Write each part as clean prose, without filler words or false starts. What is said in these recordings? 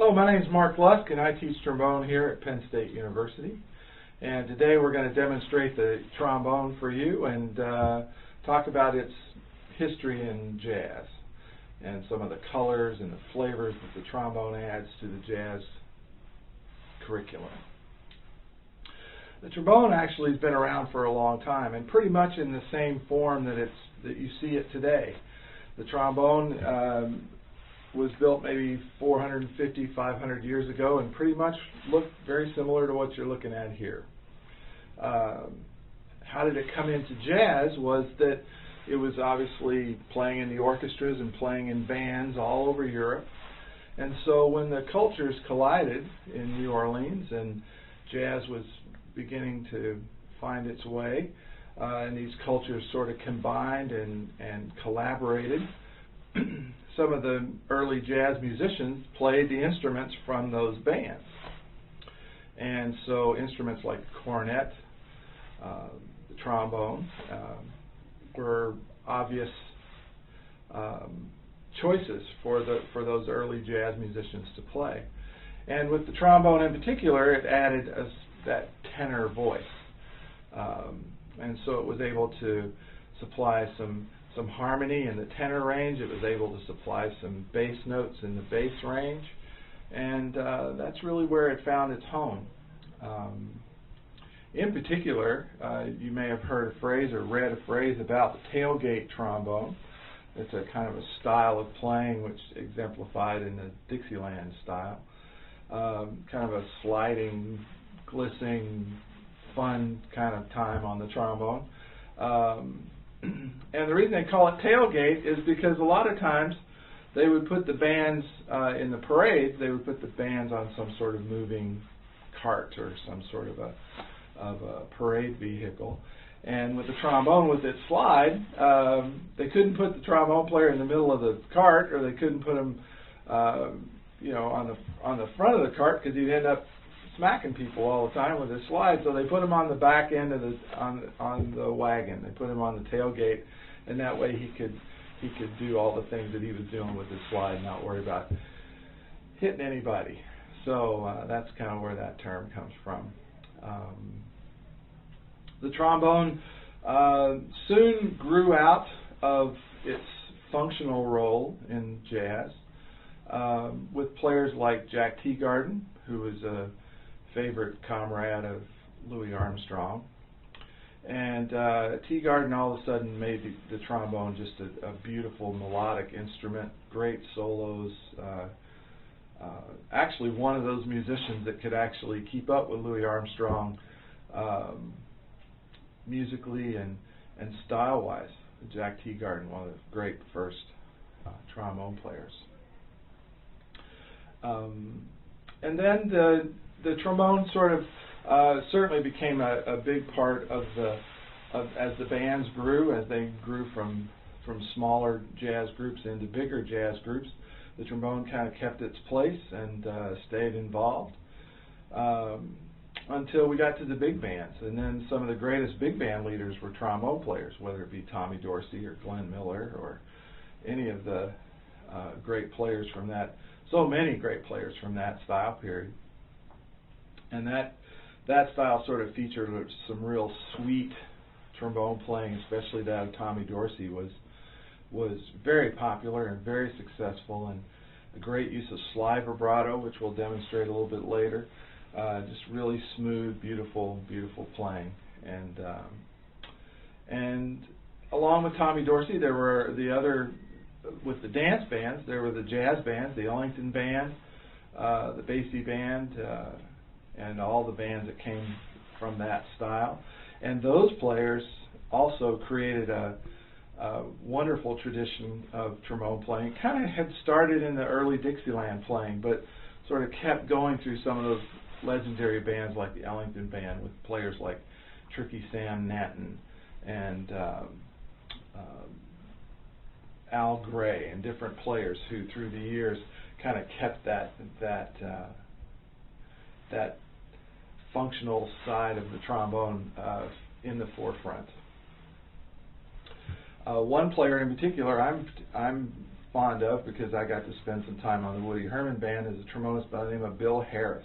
Hello, my name is Mark Lusk and I teach trombone here at Penn State University. And today we're going to demonstrate the trombone for you and talk about its history in jazz and some of the colors and the flavors that the trombone adds to the jazz curriculum. The trombone actually has been around for a long time and pretty much in the same form that you see it today. The trombone was built maybe 450, 500 years ago and pretty much looked very similar to what you're looking at here. How did it come into jazz was that it was obviously playing in the orchestras and playing in bands all over Europe. And so when the cultures collided in New Orleans and jazz was beginning to find its way, and these cultures sort of combined and collaborated, some of the early jazz musicians played the instruments from those bands. And so instruments like the cornet, the trombone, were obvious choices for those early jazz musicians to play. And with the trombone in particular, it added that tenor voice. And so it was able to supply some harmony in the tenor range. It was able to supply some bass notes in the bass range, and that's really where it found its home. In particular, you may have heard a phrase or read a phrase about the tailgate trombone. It's a kind of a style of playing which exemplified in the Dixieland style. Kind of a sliding, glistening, fun kind of time on the trombone. And the reason they call it tailgate is because a lot of times they would put the bands in the parades, they would put the bands on some sort of moving cart or some sort of a parade vehicle. And with the trombone, with its slide, they couldn't put the trombone player in the middle of the cart, or they couldn't put him on the front of the cart, because he'd end up smacking people all the time with his slide. So they put him on the back end of on the wagon. They put him on the tailgate, and that way he could do all the things that he was doing with his slide and not worry about hitting anybody. So that's kind of where that term comes from. The trombone soon grew out of its functional role in jazz with players like Jack Teagarden, who was a favorite comrade of Louis Armstrong. And Teagarden all of a sudden made the trombone just a beautiful melodic instrument, great solos. Actually one of those musicians that could actually keep up with Louis Armstrong musically and style-wise. Jack Teagarden, one of the great first trombone players. And then the trombone sort of certainly became a big part of as the bands grew, as they grew from smaller jazz groups into bigger jazz groups. The trombone kind of kept its place and stayed involved until we got to the big bands. And then some of the greatest big band leaders were trombone players, whether it be Tommy Dorsey or Glenn Miller or any of the great players from that. So many great players from that style period. And that style sort of featured some real sweet trombone playing, especially that of Tommy Dorsey was very popular and very successful, and a great use of slide vibrato, which we'll demonstrate a little bit later. Just really smooth, beautiful playing. And along with Tommy Dorsey, there were with the dance bands, there were the jazz bands, the Ellington Band, the Basie Band, and all the bands that came from that style. And those players also created a wonderful tradition of trombone playing. Kind of had started in the early Dixieland playing, but sort of kept going through some of those legendary bands like the Ellington Band, with players like Tricky Sam Natton and Al Gray, and different players who through the years kind of kept that functional side of the trombone in the forefront. One player in particular I'm fond of because I got to spend some time on the Woody Herman Band is a trombonist by the name of Bill Harris.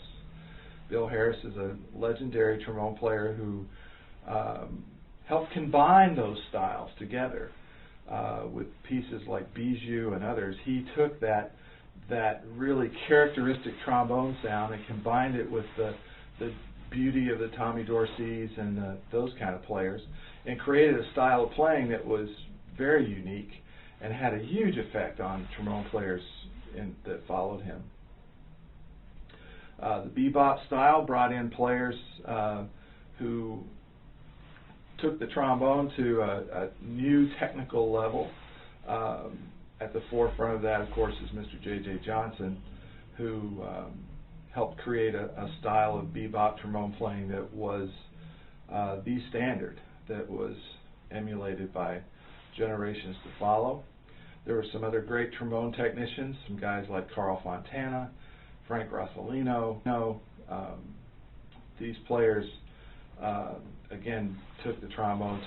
Bill Harris is a legendary trombone player who helped combine those styles together with pieces like Bijou and others. He took that really characteristic trombone sound and combined it with the beauty of the Tommy Dorseys and those kind of players, and created a style of playing that was very unique and had a huge effect on trombone players that followed him. The bebop style brought in players who took the trombone to a new technical level. At the forefront of that, of course, is Mr. J.J. Johnson, who helped create a style of bebop trombone playing that was the standard, that was emulated by generations to follow. There were some other great trombone technicians, some guys like Carl Fontana, Frank Rossellino. These players, again, took the trombone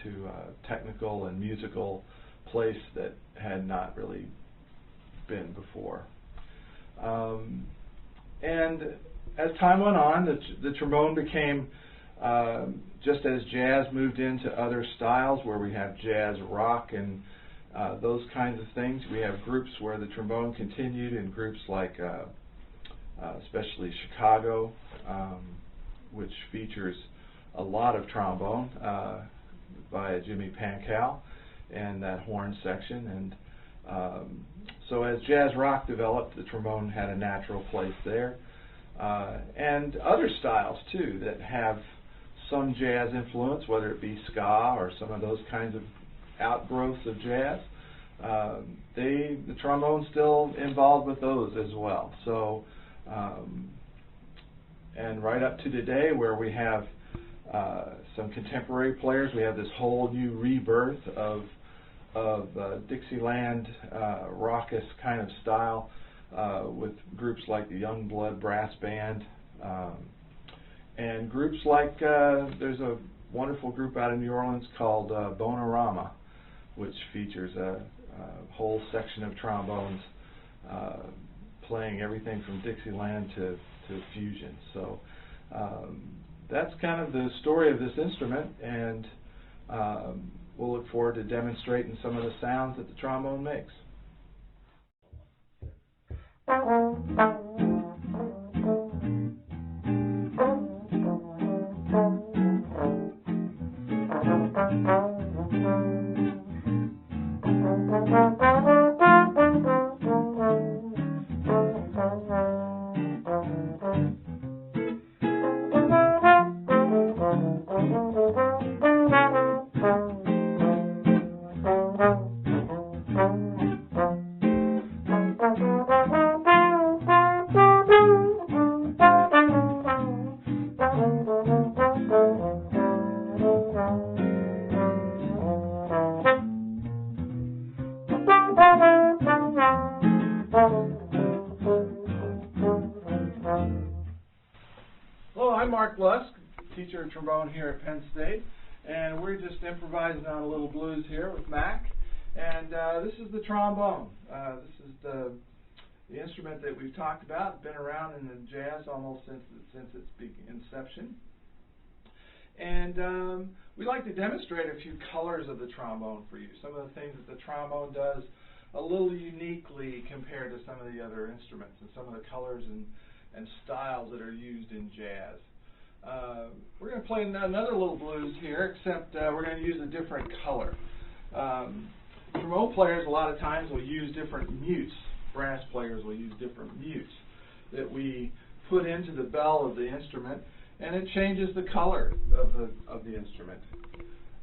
to a technical and musical place that had not really been before. And as time went on, the trombone became, just as jazz moved into other styles where we have jazz rock and those kinds of things, we have groups where the trombone continued in groups like especially Chicago, which features a lot of trombone by Jimmy Pankow and that horn section. And so as jazz rock developed, the trombone had a natural place there. And other styles too that have some jazz influence, whether it be ska or some of those kinds of outgrowths of jazz, the trombone's still involved with those as well. So, and right up to today, where we have some contemporary players, we have this whole new rebirth of Dixieland raucous kind of style with groups like the Youngblood Brass Band, and groups like there's a wonderful group out of New Orleans called Bonorama, which features a whole section of trombones playing everything from Dixieland to fusion. So that's kind of the story of this instrument, and we'll look forward to demonstrating some of the sounds that the trombone makes. Hello, I'm Mark Lusk, teacher of trombone here at Penn State, and we're just improvising on a little blues here with Mac. And this is the trombone. This is the instrument that we've talked about. It's been around in the jazz almost since its inception. And we like to demonstrate a few colors of the trombone for you. Some of the things that the trombone does a little uniquely compared to some of the other instruments, and some of the colors and styles that are used in jazz. We're going to play another little blues here, except we're going to use a different color. Trombone players a lot of times will use different mutes. Brass players will use different mutes that we put into the bell of the instrument, and it changes the color of the instrument.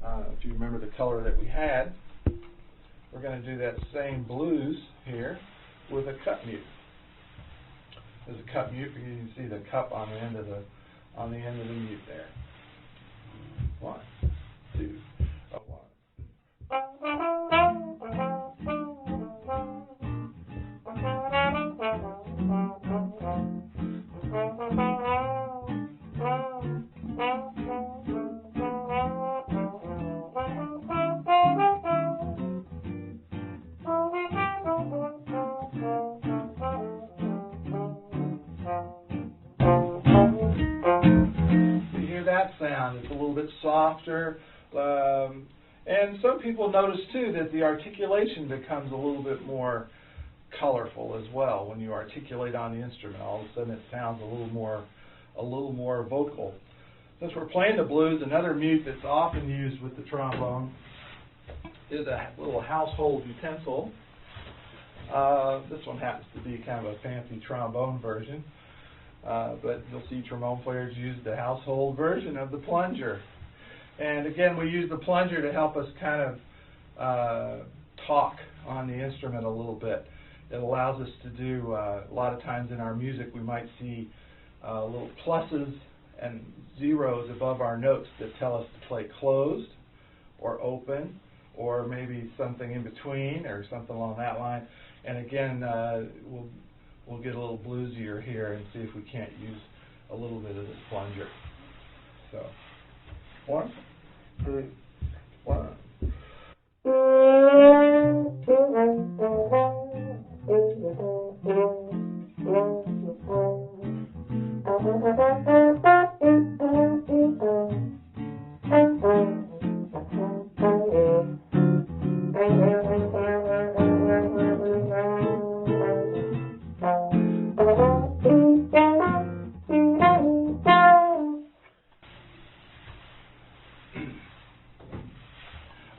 If you remember the color that we had, we're going to do that same blues here with a cup mute. There's a cup mute because you can see the cup on the end of the mute there. 1, 2, 1. sound. It's a little bit softer. And some people notice too that the articulation becomes a little bit more colorful as well when you articulate on the instrument. All of a sudden it sounds a little more vocal. Since we're playing the blues, another mute that's often used with the trombone is a little household utensil. This one happens to be kind of a fancy trombone version, but you'll see trombone players use the household version of the plunger. And again, we use the plunger to help us kind of talk on the instrument a little bit. It allows us to do, a lot of times in our music, we might see little pluses and zeros above our notes that tell us to play closed or open, or maybe something in between or something along that line. And again, we'll get a little bluesier here and see if we can't use a little bit of this plunger. So, 1, 2, 1.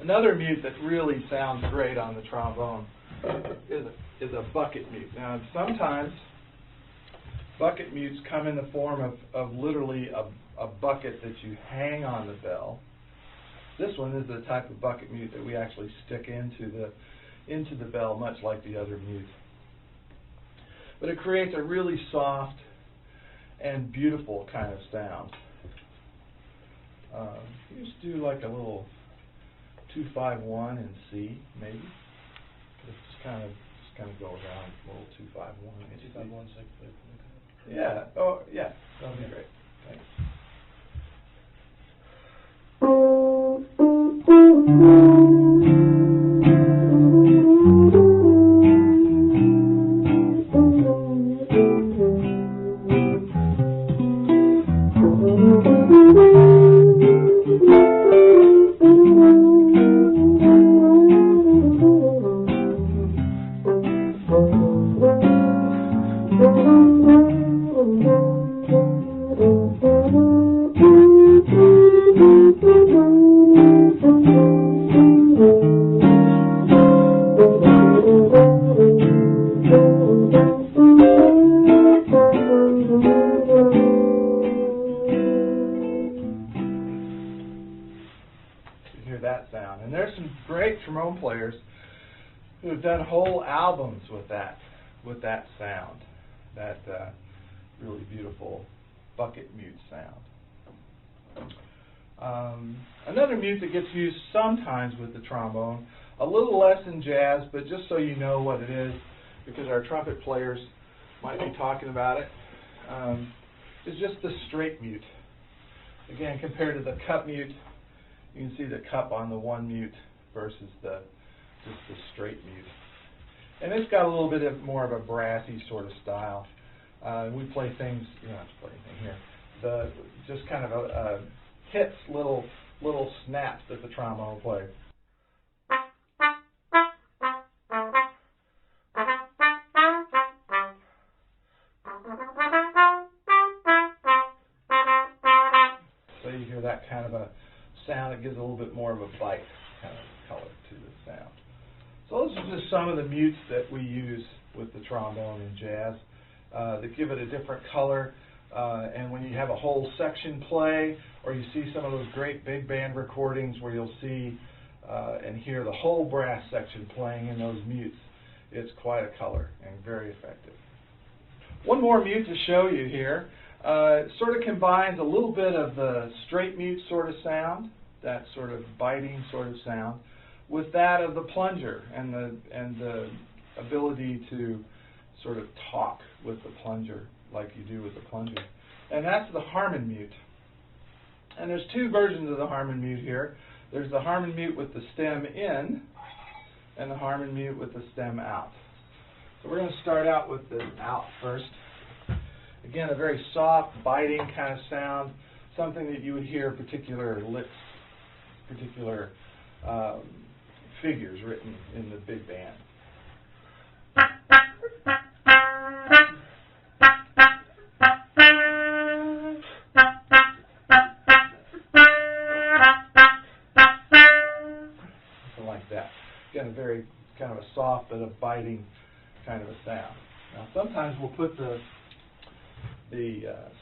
Another mute that really sounds great on the trombone is a bucket mute. Now, sometimes bucket mutes come in the form of literally a bucket that you hang on the bell. This one is the type of bucket mute that we actually stick into the bell, much like the other mute. But it creates a really soft and beautiful kind of sound. You just do like a little 2-5-1 in C, maybe. Just kind of go around a little 2-5-1. 2-5-1, 6. Yeah. Oh, yeah. That'll be great. Thanks. That sound. And there's some great trombone players who have done whole albums with that sound, that really beautiful bucket mute sound. Another mute that gets used sometimes with the trombone, a little less in jazz, but just so you know what it is, because our trumpet players might be talking about it, is just the straight mute. Again, compared to the cup mute, you can see the cup on the one mute versus just the straight mute. And it's got a little bit more of a brassy sort of style. We play things, you don't have to play anything here. Just kind of hits little snaps that the trombone plays. So you hear that kind of a sound that gives a little bit more of a bite kind of color to the sound. So those are just some of the mutes that we use with the trombone in jazz that give it a different color. And when you have a whole section play, or you see some of those great big band recordings where you'll see and hear the whole brass section playing in those mutes, it's quite a color and very effective. One more mute to show you here. It sort of combines a little bit of the straight mute sort of sound, that sort of biting sort of sound, with that of the plunger and the ability to sort of talk with the plunger like you do with the plunger. And that's the Harmon mute. And there's two versions of the Harmon mute here. There's the Harmon mute with the stem in and the Harmon mute with the stem out. So we're going to start out with the out first. Again, a very soft, biting kind of sound, something that you would hear particular licks, particular figures written in the big band. Something like that. Again, a very kind of a soft but a biting kind of a sound. Now, sometimes we'll put the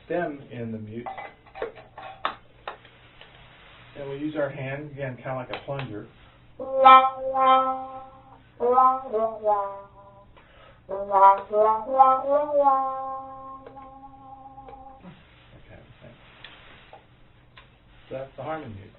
stem in the mute, and we'll use our hand, again, kind of like a plunger. Okay, so that's the harmony mute.